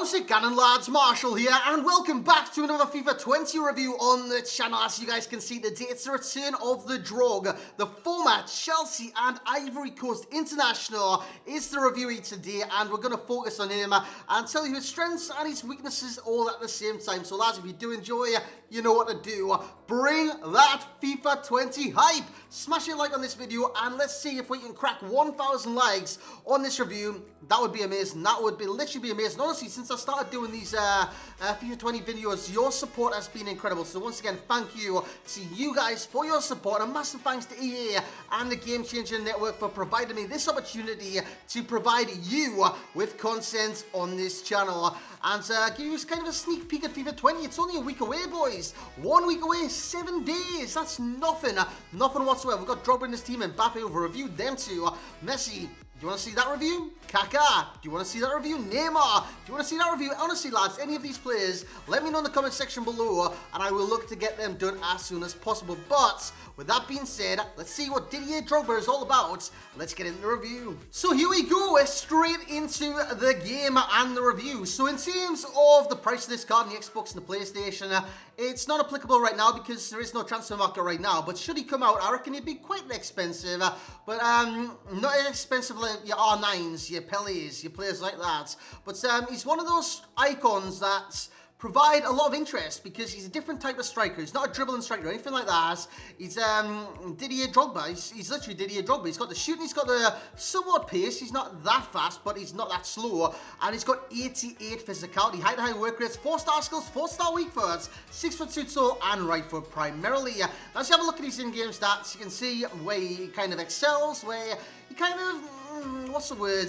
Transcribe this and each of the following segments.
How's it going, lads? Marshall here, and welcome back to another FIFA 20 review on the channel. As you guys can see today, it's the return of the Drogba. The format, Chelsea and Ivory Coast International, is the review today, and we're going to focus on him and tell you his strengths and his weaknesses all at the same time. So, lads, if you do enjoy, you know what to do. Bring that FIFA 20 hype. Smash a like on this video, and let's see if we can crack 1,000 likes on this review. That would be amazing. That would be literally be amazing. Honestly, since I started doing these FIFA 20 videos, your support has been incredible. So once again, thank you to you guys for your support. A massive thanks to EA and the Game Changer Network for providing me this opportunity to provide you with content on this channel. And give you kind of a sneak peek at FIFA 20. It's only a week away, boys. 1 week away, 7 days. That's nothing. Nothing whatsoever. We've got Drogba in this team and Mbappe. We've reviewed them too. Messi. Do you want to see that review? Kaká. Do you want to see that review? Neymar. Do you want to see that review? Honestly, lads, any of these players, let me know in the comment section below, and I will look to get them done as soon as possible. But with that being said, let's see what Didier Drogba is all about. Let's get into the review. So here we go. We're straight into the game and the review. So in terms of the price of this card on the Xbox and the PlayStation, it's not applicable right now because there is no transfer market right now. But should he come out, I reckon he'd be quite expensive. But not as expensive like your R9s, your Pelés, your players like that. But he's one of those icons that provide a lot of interest because he's a different type of striker. He's not a dribbling striker or anything like that. He's Didier Drogba. He's literally Didier Drogba. He's got the shooting, he's got the somewhat pace. He's not that fast, but he's not that slow. And he's got 88 physicality, height, high work rates, 4-star skills, 4-star weak foot, 6'2" tall, and right foot primarily. Now, as you have a look at his in-game stats, you can see where he kind of excels, where he kind of, what's the word?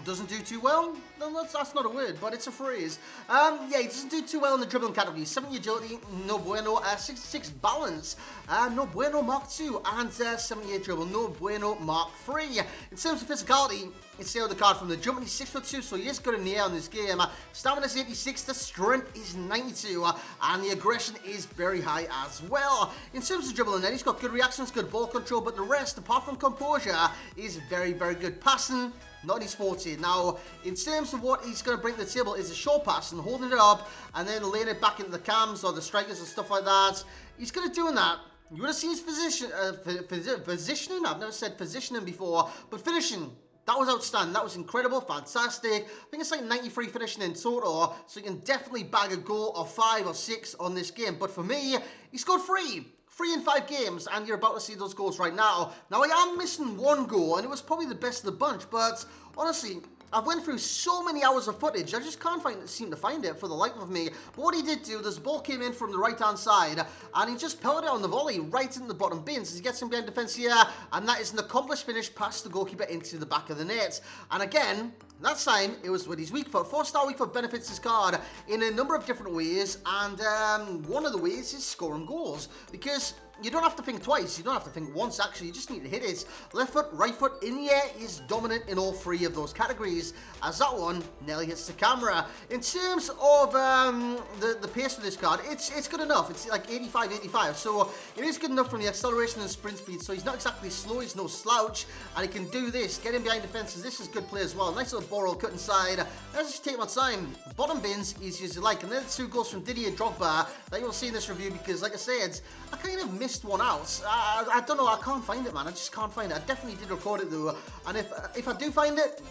Doesn't do too well. No, that's not a word, but it's a phrase. Yeah, he doesn't do too well in the dribbling category. 70 agility, no bueno. 66 balance, no bueno Mark 2, and 78 dribble, no bueno Mark 3. In terms of physicality, it's on the card from the jump. He's 6'2", so he is good in the air in this game. Stamina is 86, the strength is 92, and the aggression is very high as well. In terms of dribbling, then he's got good reactions, good ball control, but the rest, apart from composure, is very, very good. Passing, not his forte. Now, in terms of what he's going to bring to the table is a short pass and holding it up and then laying it back into the cams or the strikers and stuff like that. He's going to do that. You want to see his positioning? I've never said positioning before, but finishing. That was outstanding. That was incredible, fantastic. I think it's like 93 finishing in total, so you can definitely bag a goal or 5 or 6 on this game. But for me, he scored 3 in 5 games, and you're about to see those goals right now. Now, I am missing 1 goal, and it was probably the best of the bunch, but honestly, I've went through so many hours of footage, I just can't seem to find it for the life of me. But what he did do, this ball came in from the right-hand side, and he just pelted it on the volley right in the bottom bins. He gets him behind defence here, and that is an accomplished finish past the goalkeeper into the back of the net. And again, that time, it was with his weak foot. 4-star weak foot benefits his card in a number of different ways, and one of the ways is scoring goals, because you don't have to think twice, you don't have to think once actually, you just need to hit it. Left foot, right foot, in the air is dominant in all 3 of those categories, as that one nearly hits the camera. In terms of the pace of this card, it's good enough. It's like 85, so it is good enough from the acceleration and sprint speed, so he's not exactly slow, he's no slouch, and he can do this, get in behind defences. This is good play as well. Nice little ball roll cut inside. Let's just take my time. Bottom bins, easy as you like, and then 2 goals from Didier Drogba that you'll see in this review, because like I said, I kind of missed one out. I don't know, I can't find it, man. I just can't find it. I definitely did record it though, and if I do find it,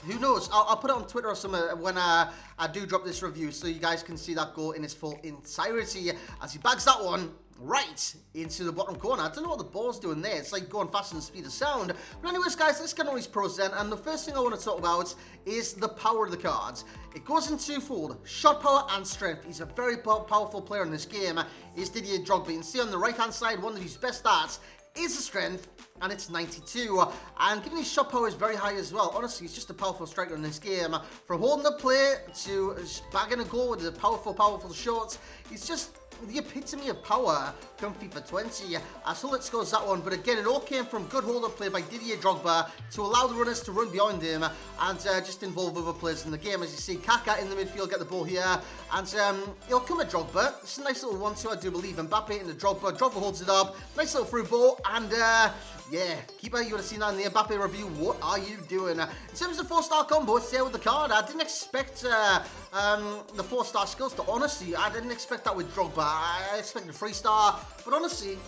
who knows? I'll put it on Twitter or something when I do drop this review, so you guys can see that goal in its full entirety as he bags that one right into the bottom corner. I don't know what the ball's doing there. It's like going faster than the speed of sound. But anyways, guys, let's get on these pros then. And the first thing I want to talk about is the power of the cards. It goes in twofold: shot power and strength. He's a very powerful player in this game. Is Didier Drogba. You can see on the right-hand side, one of his best stats is the strength, and it's 92. And given his shot power is very high as well. Honestly, he's just a powerful striker in this game. From holding the play to bagging a goal with the powerful shots, he's just the epitome of power come FIFA 20. Hullet scores that one, but again, it all came from good hold-up play by Didier Drogba to allow the runners to run behind him and just involve other players in the game. As you see, Kaka in the midfield get the ball here, and he'll come at Drogba. It's a nice little 1-2, I do believe. Mbappe into Drogba. Drogba holds it up. Nice little through ball, and yeah, keeper, you would have seen that in the Mbappe review. What are you doing? In terms of 4-star combo, it's there with the card. I didn't expect the 4-star skills to, honestly, I didn't expect that with Drogba. I expected 3-star, but honestly,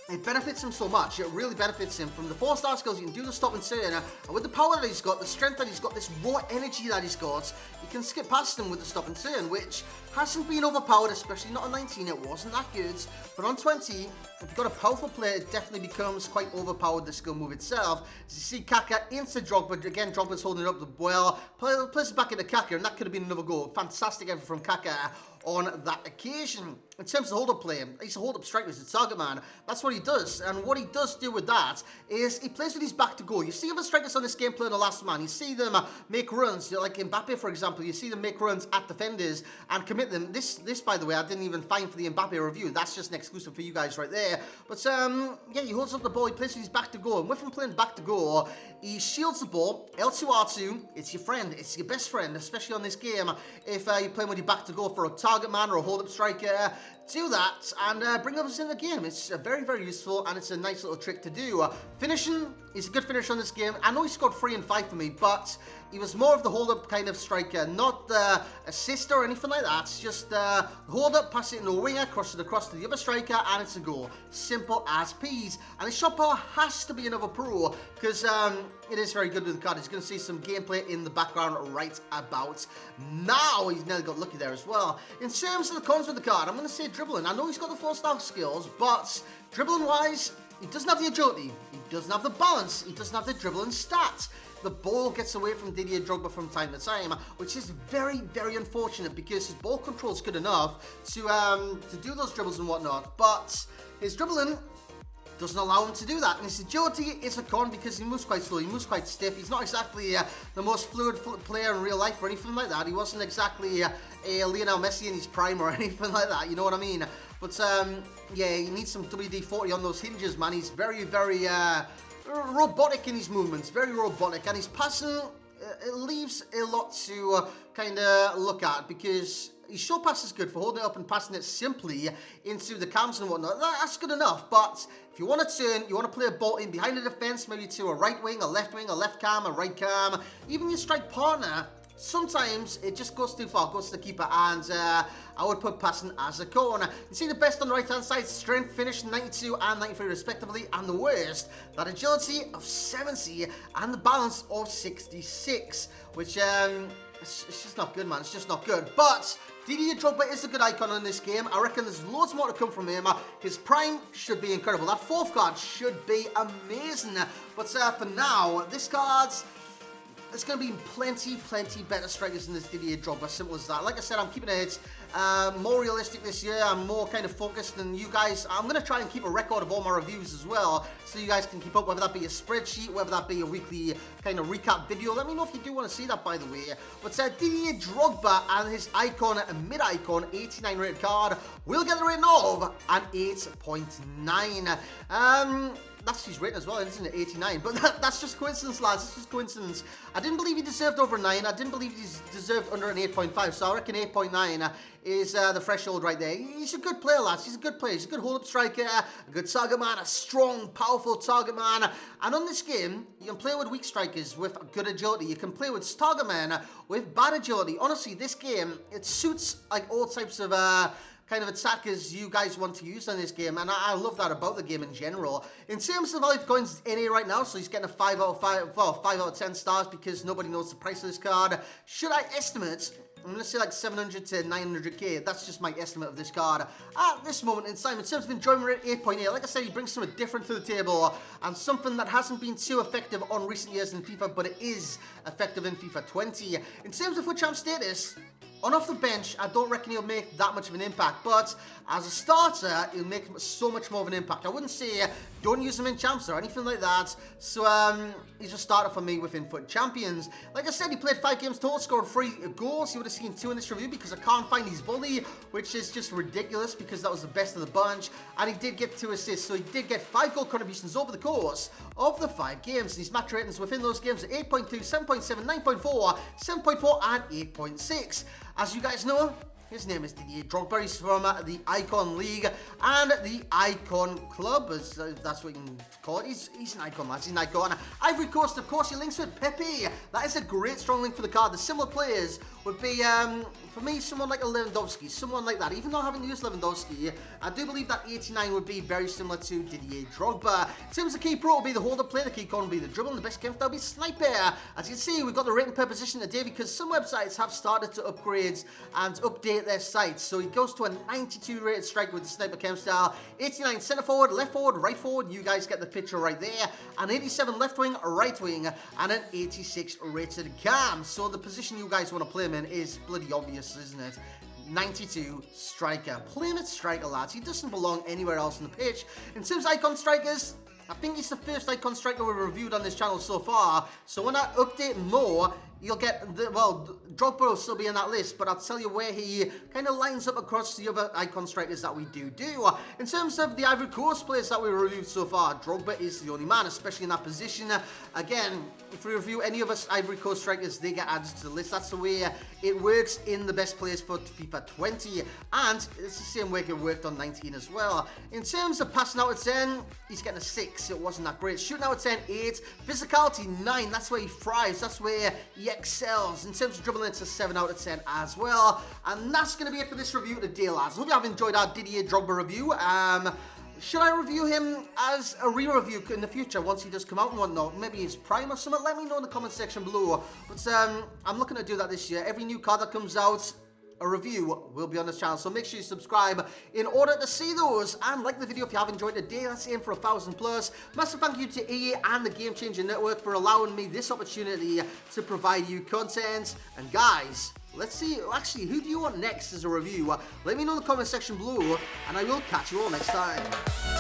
it benefits him so much. It really benefits him. From the 4-star skills, you can do the stop and turn, and with the power that he's got, the strength that he's got, this raw energy that he's got, you can skip past him with the stop and turn, which hasn't been overpowered, especially not on 19. It wasn't that good, but on 20, if you've got a powerful player, it definitely becomes quite overpowered, the skill move itself. As you see, Kaka into Drogba. Again, Drogba's holding it up well. Plays it back into Kaka, and that could have been another goal. Fantastic effort from Kaka on that occasion. In terms of hold-up play, he's a hold-up striker, he's a target man. That's what he does, and what he does do with that is he plays with his back to goal. You see other strikers on this game play the last man. You see them make runs, like Mbappe, for example. You see them make runs at defenders and commit them. This, by the way, I didn't even find for the Mbappe review. That's just an exclusive for you guys right there. But, yeah, he holds up the ball, he plays with his back to goal, and with him playing back to goal, he shields the ball. L2R2, it's your friend, it's your best friend, especially on this game. If you're playing with your back to goal for a target man or a hold-up striker, do that and bring others in the game. It's very, very useful, and it's a nice little trick to do. Finishing is a good finish on this game. I know he scored 3 and 5 for me, but he was more of the hold-up kind of striker, not the assist or anything like that. It's just hold up, pass it into a winger, cross it across to the other striker, and it's a goal. Simple as peas. And his shot power has to be another pro, because it is very good with the card. He's going to see some gameplay in the background right about now. He's nearly got lucky there as well. In terms of the cons with the card, I'm going to say dribbling. I know he's got the 4-star skills, but dribbling-wise, he doesn't have the agility, he doesn't have the balance, he doesn't have the dribbling stats. The ball gets away from Didier Drogba from time to time, which is very, very unfortunate because his ball control is good enough to do those dribbles and whatnot, but his dribbling doesn't allow him to do that. And his agility is a con because he moves quite slow, he moves quite stiff. He's not exactly the most fluid player in real life or anything like that. He wasn't exactly a Lionel Messi in his prime or anything like that, you know what I mean? But yeah, he needs some WD-40 on those hinges, man. He's very, very robotic in his movements, very robotic, and his passing, it leaves a lot to kind of look at, because his short pass is good for holding it up and passing it simply into the cams and whatnot. That's good enough, but if you want to turn, you want to play a ball in behind the defense, maybe to a right wing, a left cam, a right cam, even your strike partner, sometimes it just goes too far, goes to the keeper, and I would put passing as a con. You see the best on the right-hand side, strength finish 92 and 93 respectively, and the worst, that agility of 70 and the balance of 66, which it's just not good, man. It's just not good. But Didier Drogba is a good icon in this game. I reckon there's loads more to come from him. His prime should be incredible. That 4th card should be amazing. But for now, this card's... there's going to be plenty better strikers than this Didier Drogba, simple as that. Like I said, I'm keeping it more realistic this year. I'm more kind of focused than you guys. I'm going to try and keep a record of all my reviews as well, so you guys can keep up, whether that be a spreadsheet, whether that be a weekly kind of recap video. Let me know if you do want to see that, by the way. But Didier Drogba and his icon, mid-icon, 89 rated card, will get a rating of an 8.9. That's his rating as well, isn't it? 89. But that's just coincidence, lads. It's just coincidence. I didn't believe he deserved over 9. I didn't believe he deserved under an 8.5. So I reckon 8.9 is the threshold right there. He's a good player, lads. He's a good player. He's a good hold-up striker, a good target man, a strong, powerful target man. And on this game, you can play with weak strikers with good agility. You can play with target men with bad agility. Honestly, this game, it suits like all types of... kind of attackers you guys want to use in this game, and I love that about the game in general. In terms of value coins, it's NA right now, so he's getting a 5 out of 5, well, 5 out of 10 stars because nobody knows the price of this card. Should I estimate, I'm going to say like 700 to 900k, that's just my estimate of this card at this moment in time. In terms of enjoyment rate, 8.8, like I said, he brings something different to the table, and something that hasn't been too effective on recent years in FIFA, but it is effective in FIFA 20. In terms of FUT Champ status, On off the bench, I don't reckon he'll make that much of an impact, but as a starter, he'll make so much more of an impact. I wouldn't say don't use him in champs or anything like that, so he's a starter for me within FUT Champions. Like I said, he played 5 games total, scored 3 goals. You would have seen 2 in this review because I can't find his volley, which is just ridiculous because that was the best of the bunch, and he did get 2 assists, so he did get 5 goal contributions over the course of the 5 games. His match ratings within those games are 8.2, 7.7, 9.4, 7.4, and 8.6. As you guys know, his name is Didier Drogba. He's from the Icon League and the Icon Club, as that's what you can call it. He's an icon, lads. He's an icon. Ivory Coast, of course, he links with Pepe. That is a great strong link for the card. The similar players would be, for me, someone like a Lewandowski, someone like that. Even though I haven't used Lewandowski, I do believe that 89 would be very similar to Didier Drogba. In terms of key pro, will be the hold-up play, the key con will be the dribble, and the best gift will be sniper. As you can see, we've got the rating per position today because some websites have started to upgrade and update their sites. So he goes to a 92 rated striker with the sniper chem style, 89 centre forward, left forward, right forward. You guys get the picture right there. An 87 left wing, right wing, and an 86 rated cam. So the position you guys want to play him in is bloody obvious, isn't it? 92 striker. Play him at striker, lads. He doesn't belong anywhere else on the pitch. In terms of icon strikers, I think he's the first icon striker we've reviewed on this channel so far. So when I update more, you'll get the, well, Drogba will still be in that list, but I'll tell you where he kind of lines up across the other icon strikers that we do. In terms of the Ivory Coast players that we reviewed so far, Drogba is the only man, especially in that position. Again, if we review any of us Ivory Coast strikers, they get added to the list. That's the way it works in the best players for FIFA 20, and it's the same way it worked on 19 as well. In terms of passing out of 10, he's getting a 6. It wasn't that great. Shooting out of 10, 8. Physicality, 9. That's where he thrives. That's where he excels. In terms of dribbling, it's a 7 out of 10 as well. And that's going to be it for this review today, lads. I hope you have enjoyed our Didier Drogba review. Should I review him as a re-review in the future once he does come out and whatnot? Maybe his prime or something? Let me know in the comment section below. But I'm looking to do that this year. Every new card that comes out, a review will be on this channel, so make sure you subscribe in order to see those, and like the video if you have enjoyed it today. Let's aim for 1,000 plus. Massive thank you to EA and the Game Changer Network for allowing me this opportunity to provide you content. And guys, let's see, actually, who do you want next as a review? Let me know in the comment section below, and I will catch you all next time.